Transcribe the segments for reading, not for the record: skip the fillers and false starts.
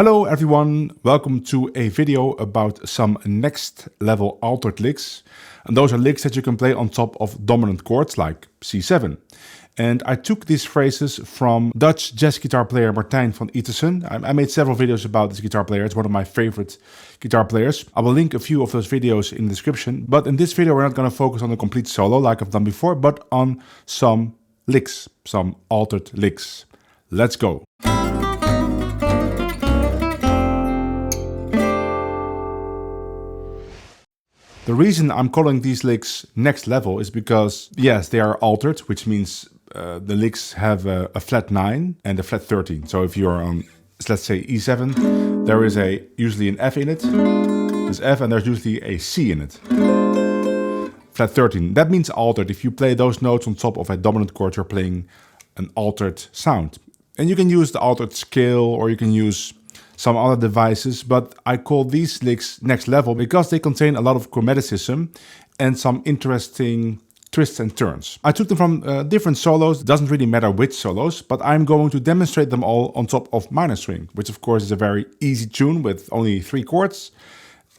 Hello everyone, welcome to a video about some next level altered licks. And those are licks that you can play on top of dominant chords like C7. And I took these phrases from Dutch jazz guitar player Martijn van Iterson. I made several videos about this guitar player. It's one of my favorite guitar players. I will link a few of those videos in the description. But in this video we're not going to focus on a complete solo like I've done before, but on some licks, some altered licks. Let's go. The reason I'm calling these licks next level is because, yes, they are altered, which means the licks have a flat 9 and a flat 13. So if you're on, let's say, E7, there is usually an F in it, there's F, and there's usually a C in it. Flat 13, that means altered. If you play those notes on top of a dominant chord, you're playing an altered sound. And you can use the altered scale, or you can use some other devices, but I call these licks next level because they contain a lot of chromaticism and some interesting twists and turns. I took them from different solos. It doesn't really matter which solos, but I'm going to demonstrate them all on top of minor string, which of course is a very easy tune with only 3 chords,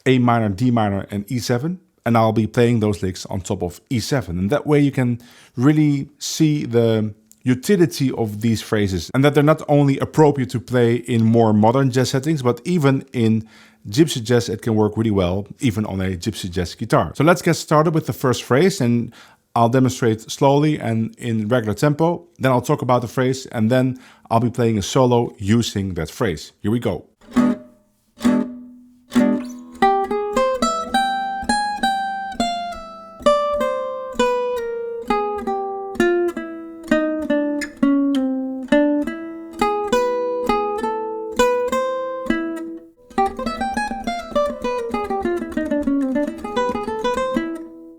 A minor, D minor and E7. And I'll be playing those licks on top of E7. And that way you can really see the utility of these phrases, and that they're not only appropriate to play in more modern jazz settings, but even in gypsy jazz it can work really well, even on a gypsy jazz guitar. So let's get started with the first phrase, and I'll demonstrate slowly and in regular tempo. Then I'll talk about the phrase, and then I'll be playing a solo using that phrase. Here we go.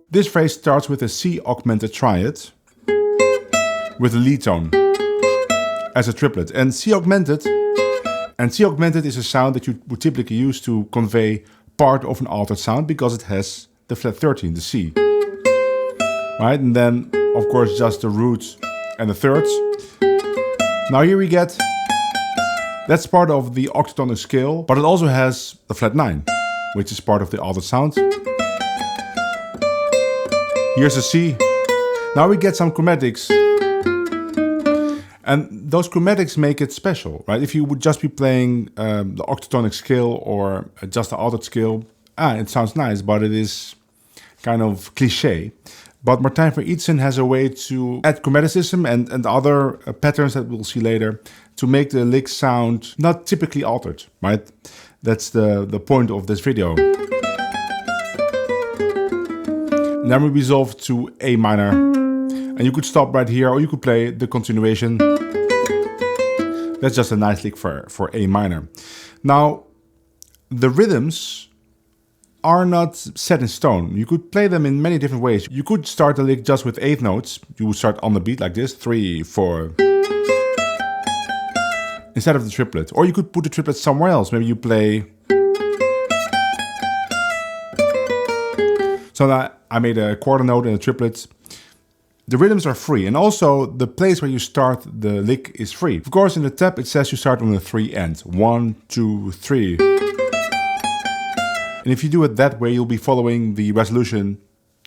This phrase starts with a C augmented triad with a lead tone as a triplet. And C augmented is a sound that you would typically use to convey part of an altered sound because it has the flat 13, the C. Right? And then, of course, just the roots and the thirds. Now here we get, that's part of the octatonic scale, but it also has the flat 9, which is part of the altered sound. Here's a C. Now we get some chromatics. And those chromatics make it special, right? If you would just be playing the octatonic scale or just the altered scale, it sounds nice, but it is kind of cliche. But Martijn van Iterson has a way to add chromaticism and other patterns that we'll see later to make the lick sound not typically altered, right? That's the point of this video. And then we resolve to A minor. And you could stop right here, or you could play the continuation. That's just a nice lick for A minor. Now, the rhythms are not set in stone. You could play them in many different ways. You could start the lick just with 8 notes. You would start on the beat like this, 3, 4. Instead of the triplet. Or you could put the triplet somewhere else. Maybe you play. So that I made a quarter note and a triplet. The rhythms are free, and also the place where you start the lick is free. Of course, in the tab it says you start on the 3 end. 1, 2, 3. And if you do it that way, you'll be following the resolution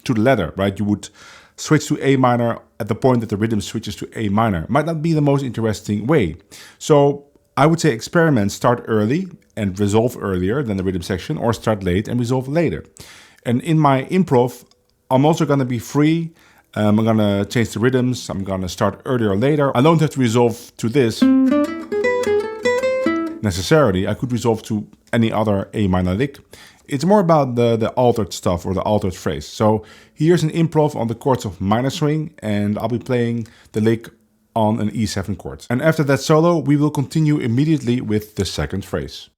to the letter, right? You would switch to A minor at the point that the rhythm switches to A minor. Might not be the most interesting way. So I would say experiment, start early and resolve earlier than the rhythm section, or start late and resolve later. And in my improv, I'm also going to be free. I'm going to change the rhythms. I'm going to start earlier or later. I don't have to resolve to this necessarily. I could resolve to any other A minor lick. It's more about the altered stuff or the altered phrase. So here's an improv on the chords of minor string, and I'll be playing the lick on an E7 chord. And after that solo, we will continue immediately with the second phrase.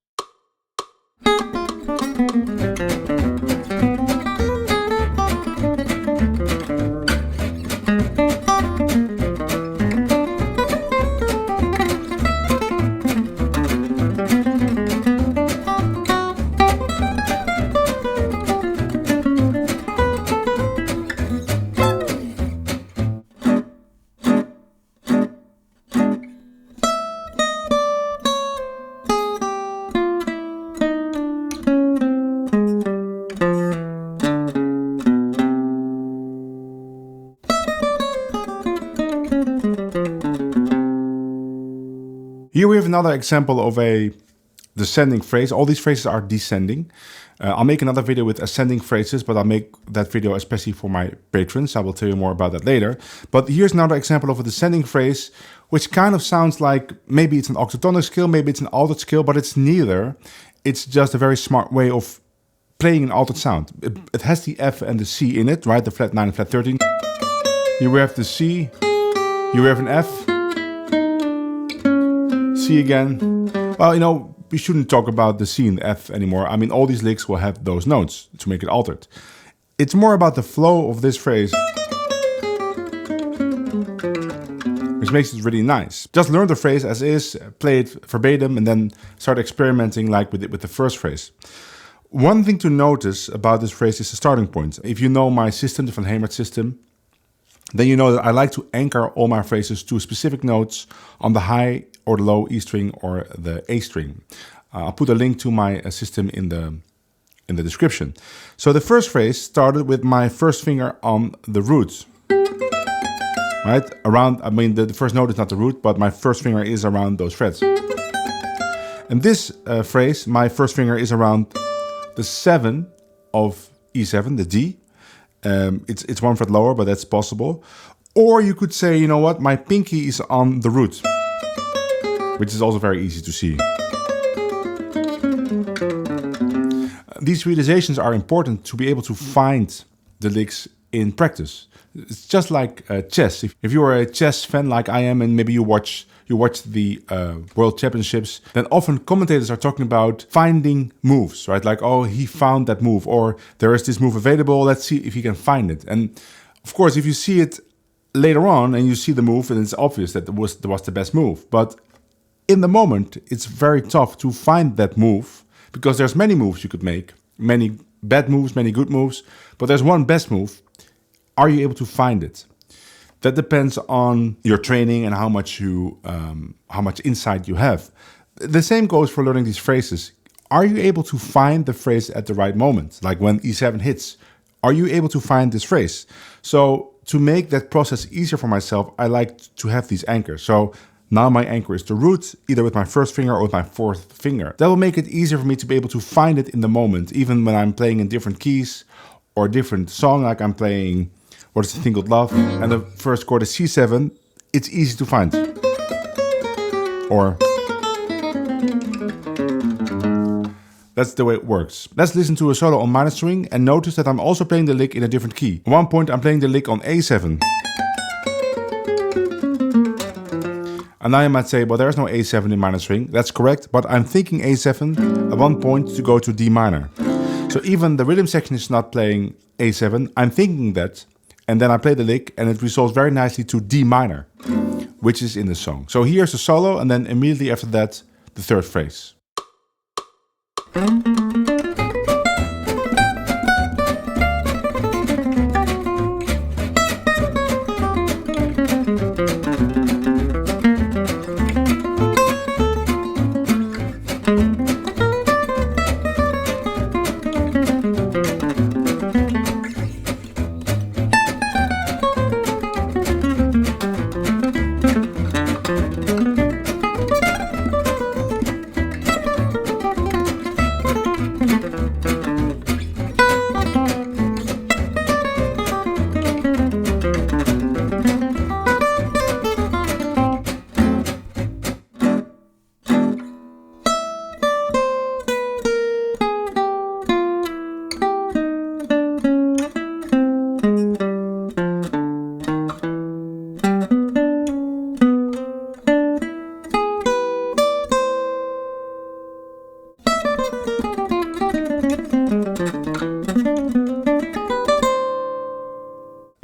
Here we have another example of a descending phrase. All these phrases are descending. I'll make another video with ascending phrases, but I'll make that video especially for my patrons. I will tell you more about that later. But here's another example of a descending phrase, which kind of sounds like maybe it's an octatonic scale, maybe it's an altered scale, but it's neither. It's just a very smart way of playing an altered sound. It has the F and the C in it, right? The flat 9 and flat 13. Here we have the C. Here we have an F. C again. Well, you know, we shouldn't talk about the C and the F anymore. I mean, all these licks will have those notes to make it altered. It's more about the flow of this phrase, which makes it really nice. Just learn the phrase as is, play it verbatim, and then start experimenting like with it with the first phrase. One thing to notice about this phrase is the starting point. If you know my system, the Van Hemert system, then you know that I like to anchor all my phrases to specific notes on the high or the low E string or the A string. I'll put a link to my system in the description. So the first phrase started with my first finger on the root. Right? Around, I mean, the first note is not the root, but my first finger is around those frets. And this phrase, my first finger is around the 7 of E7, the D. It's 1 fret lower, but that's possible. Or you could say, you know what, my pinky is on the root, which is also very easy to see. These realizations are important to be able to find the licks in practice. It's just like chess. If you are a chess fan like I am, and maybe you watch the World Championships, then often commentators are talking about finding moves, right? Like, oh, he found that move, or there is this move available, let's see if he can find it. And of course, if you see it later on and you see the move, and it's obvious that there was the best move. But in the moment, it's very tough to find that move, because there's many moves you could make, many bad moves, many good moves, but there's one best move. Are you able to find it? That depends on your training and how much insight you have. The same goes for learning these phrases. Are you able to find the phrase at the right moment? Like when E7 hits, are you able to find this phrase? So to make that process easier for myself, I like to have these anchors. So now my anchor is the root, either with my first finger or with my fourth finger. That will make it easier for me to be able to find it in the moment, even when I'm playing in different keys or a different song, like I'm playing What is the Thing Called Love, and the first chord is C7, it's easy to find. Or that's the way it works. Let's listen to a solo on minor string and notice that I'm also playing the lick in a different key. At one point I'm playing the lick on A7. And now you might say, well, there's no A7 in minor string. That's correct, but I'm thinking A7 at one point to go to D minor. So even the rhythm section is not playing A7, I'm thinking that, and then I play the lick and it resolves very nicely to D minor, which is in the song. So here's the solo, and then immediately after that, the third phrase.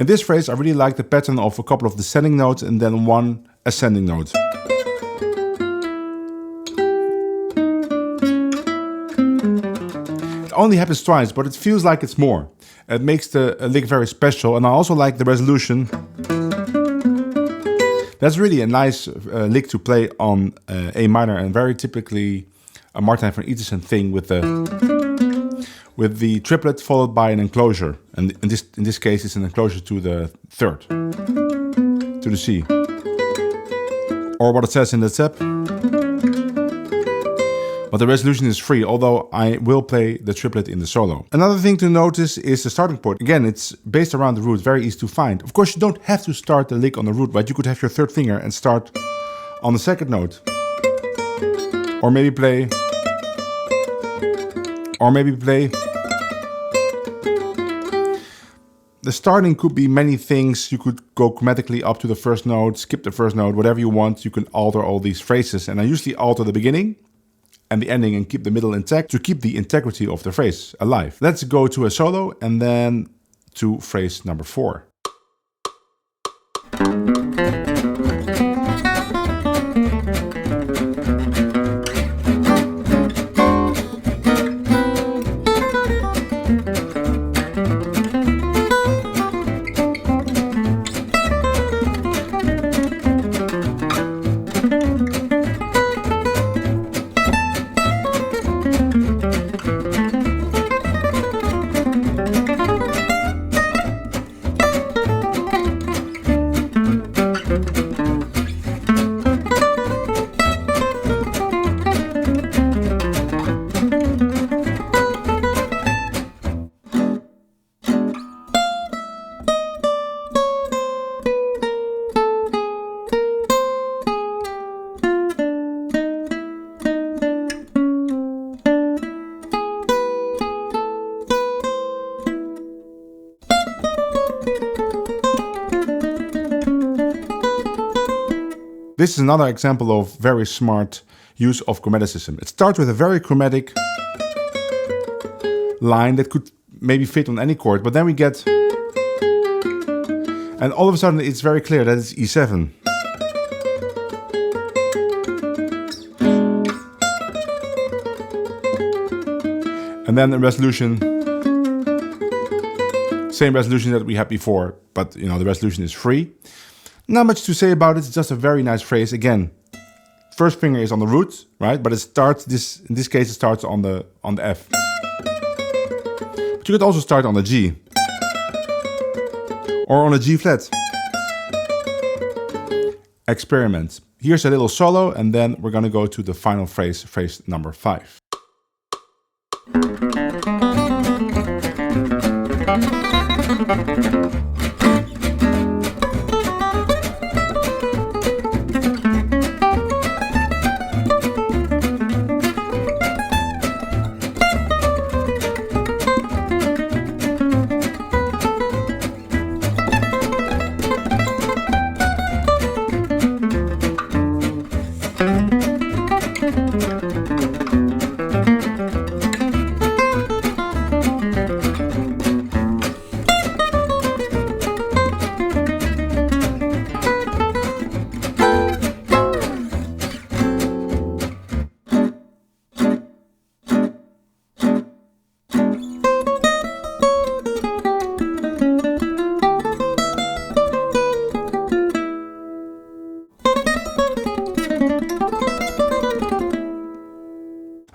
In this phrase, I really like the pattern of a couple of descending notes and then one ascending note. It only happens twice, but it feels like it's more. It makes the lick very special, and I also like the resolution. That's really a nice lick to play on A minor, and very typically a Martijn van Iterson thing with the triplet followed by an enclosure. And in this case, it's an enclosure to the third, to the C. Or what it says in the tab. But the resolution is free, although I will play the triplet in the solo. Another thing to notice is the starting point. Again, it's based around the root, very easy to find. Of course, you don't have to start the lick on the root, but you could have your third finger and start on the second note. Or maybe play. The starting could be many things. You could go chromatically up to the first note, skip the first note, whatever you want. You can alter all these phrases. And I usually alter the beginning and the ending and keep the middle intact to keep the integrity of the phrase alive. Let's go to a solo and then to phrase number 4. This is another example of very smart use of chromaticism. It starts with a very chromatic line that could maybe fit on any chord, but then we get... And all of a sudden it's very clear that it's E7. And then the resolution, same resolution that we had before, but you know, the resolution is free. Not much to say about it, it's just a very nice phrase. Again, first finger is on the root, right? But it starts, in this case it starts on the F. But you could also start on the G. Or on a G flat. Experiment. Here's a little solo and then we're gonna go to the final phrase, phrase number 5.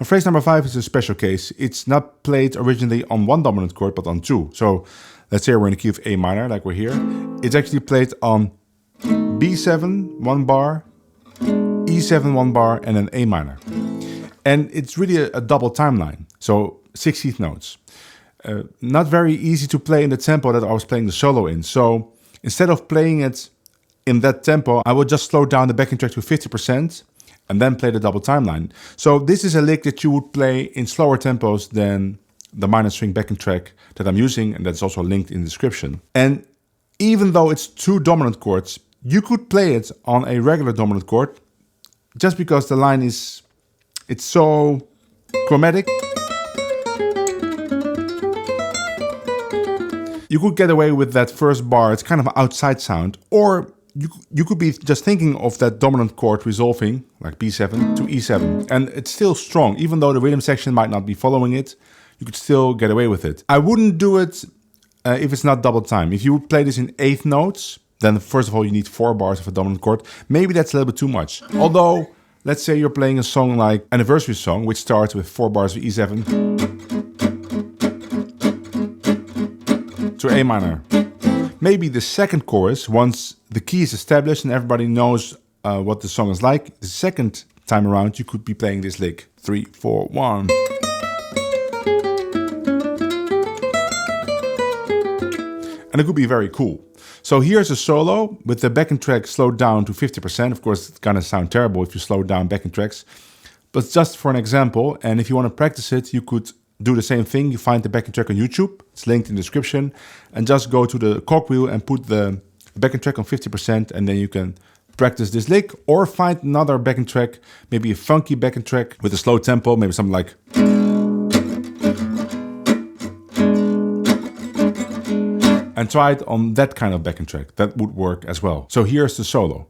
Phrase number 5 is a special case. It's not played originally on one dominant chord, but on 2. So let's say we're in the key of A minor, like we're here. It's actually played on B7, 1 bar, E7, 1 bar, and an A minor. And it's really a double timeline. So 16th notes. Not very easy to play in the tempo that I was playing the solo in. So instead of playing it in that tempo, I would just slow down the backing track to 50%. And then play the double timeline. So this is a lick that you would play in slower tempos than the minor string backing track that I'm using, and that's also linked in the description. And even though it's 2 dominant chords, you could play it on a regular dominant chord, just because the line it's so chromatic. you could get away with that first bar. It's kind of an outside sound. Or you could be just thinking of that dominant chord resolving, like B7 to E7. And it's still strong. Even though the rhythm section might not be following it, you could still get away with it. I wouldn't do it if it's not double time. If you would play this in eighth notes, then first of all, you need 4 bars of a dominant chord. Maybe that's a little bit too much. Although, let's say you're playing a song like Anniversary Song, which starts with 4 bars of E7 to A minor. Maybe the second chorus, once the key is established and everybody knows what the song is like, the second time around you could be playing this lick. 3, 4, 1. And it could be very cool. So here's a solo with the backing track slowed down to 50%. Of course, it's gonna sound terrible if you slow down backing tracks. But just for an example, and if you want to practice it, you could do the same thing. You find the backing track on YouTube. It's linked in the description. And just go to the cogwheel and put the backing track on 50%, and then you can practice this lick. Or find another backing track, maybe a funky backing track with a slow tempo, maybe something like... and try it on that kind of backing track. That would work as well. So here's the solo.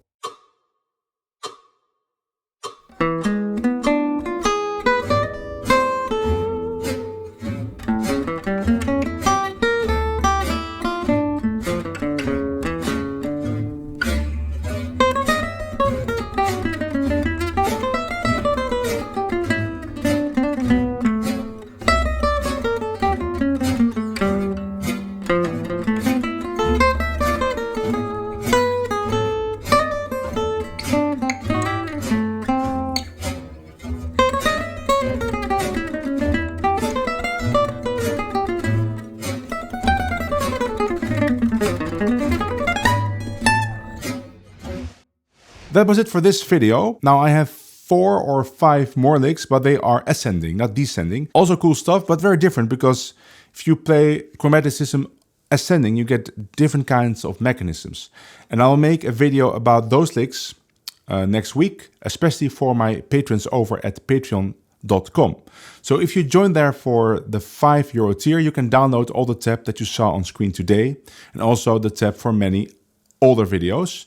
That was it for this video. Now I have 4 or 5 more licks, but they are ascending, not descending. Also cool stuff, but very different, because if you play chromaticism ascending, you get different kinds of mechanisms. And I'll make a video about those licks next week, especially for my patrons over at patreon.com. So if you join there for the €5 tier, you can download all the tab that you saw on screen today, and also the tab for many older videos.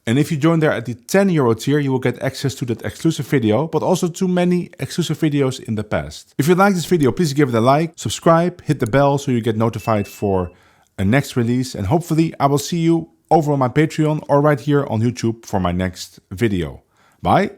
And if you join there at the €10 tier, you will get access to that exclusive video, but also to many exclusive videos in the past. If you like this video, please give it a like, subscribe, hit the bell so you get notified for a next release. And hopefully I will see you over on my Patreon or right here on YouTube for my next video. Bye!